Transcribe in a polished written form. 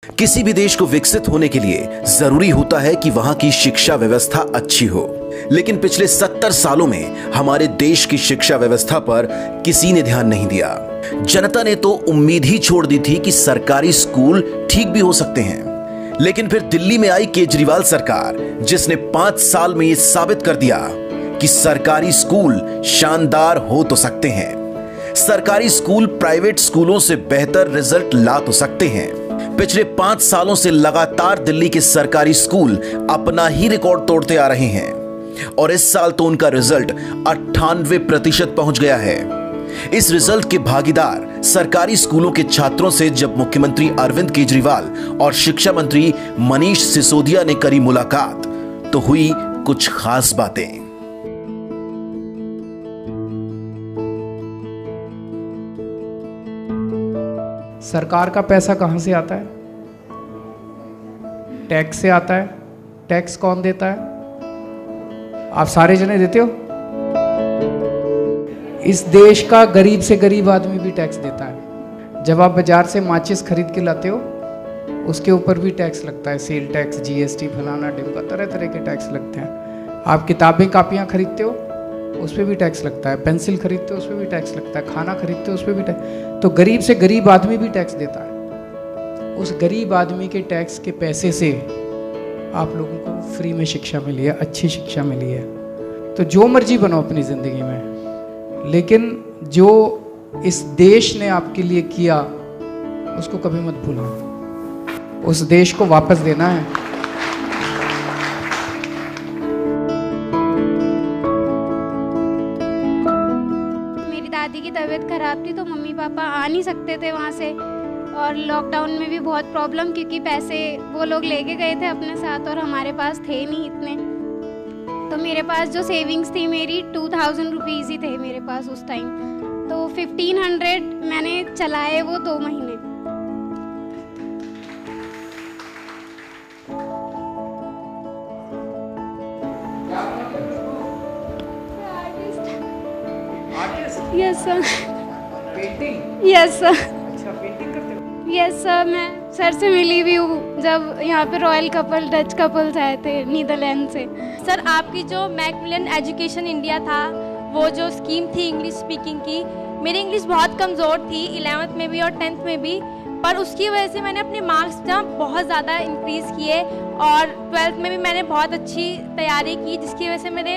किसी भी देश को विकसित होने के लिए जरूरी होता है कि वहां की शिक्षा व्यवस्था अच्छी हो, लेकिन पिछले 70 सालों में हमारे देश की शिक्षा व्यवस्था पर किसी ने ध्यान नहीं दिया। जनता ने तो उम्मीद ही छोड़ दी थी कि सरकारी स्कूल ठीक भी हो सकते हैं, लेकिन फिर दिल्ली में आई केजरीवाल सरकार, जिसने 5 साल में यह साबित कर दिया कि सरकारी स्कूल शानदार हो तो सकते हैं। सरकारी स्कूल प्राइवेट स्कूलों से बेहतर रिजल्ट ला तो सकते हैं। पिछले 5 सालों से लगातार दिल्ली के सरकारी स्कूल अपना ही रिकॉर्ड तोड़ते आ रहे हैं और इस साल तो उनका रिजल्ट 98% पहुंच गया है। इस रिजल्ट के भागीदार सरकारी स्कूलों के छात्रों से जब मुख्यमंत्री अरविंद केजरीवाल और शिक्षा मंत्री मनीष सिसोदिया ने करी मुलाकात, तो हुई कुछ खास बातें। सरकार का पैसा कहाँ से आता है? टैक्स से आता है। टैक्स कौन देता है? आप सारे जने देते हो। इस देश का गरीब से गरीब आदमी भी टैक्स देता है। जब आप बाजार से माचिस खरीद के लाते हो, उसके ऊपर भी टैक्स लगता है। सेल टैक्स, जीएसटी, फलाना ढिमका, तरह तरह के टैक्स लगते हैं। आप किताबें कापियाँ खरीदते हो, उस पर भी टैक्स लगता है। पेंसिल खरीदते हो, उस पर भी टैक्स लगता है। खाना खरीदते हो, उस पर भी टैक्स। तो गरीब से गरीब आदमी भी टैक्स देता है। उस गरीब आदमी के टैक्स के पैसे से आप लोगों को फ्री में शिक्षा मिली है, अच्छी शिक्षा मिली है। तो जो मर्जी बनो अपनी ज़िंदगी में, लेकिन जो इस देश ने आपके लिए किया उसको कभी मत भूलना। उस देश को वापस देना है। दादी की तबीयत खराब थी तो मम्मी पापा आ नहीं सकते थे वहाँ से, और लॉकडाउन में भी बहुत प्रॉब्लम, क्योंकि पैसे वो लोग लेके गए थे अपने साथ और हमारे पास थे नहीं इतने। तो मेरे पास जो सेविंग्स थी मेरी 2000 रुपीज़ ही थे मेरे पास उस टाइम। तो 1500 मैंने चलाए वो 2 महीने। Yes sir. Painting? Yes sir. अच्छा, पेंटिंग करते हो? यस सर, मैं सर से मिली भी हूँ जब यहाँ पे रॉयल कपल, डच कपल्स आए थे नीदरलैंड से। सर, आपकी जो मैकमिलन एजुकेशन इंडिया था, वो जो स्कीम थी इंग्लिश स्पीकिंग की, मेरी इंग्लिश बहुत कमज़ोर थी 11th में भी और 10th में भी, पर उसकी वजह से मैंने अपने मार्क्स ना बहुत ज़्यादा इंक्रीज़ किए और 12th में भी मैंने बहुत अच्छी तैयारी की, जिसकी वजह से मेरे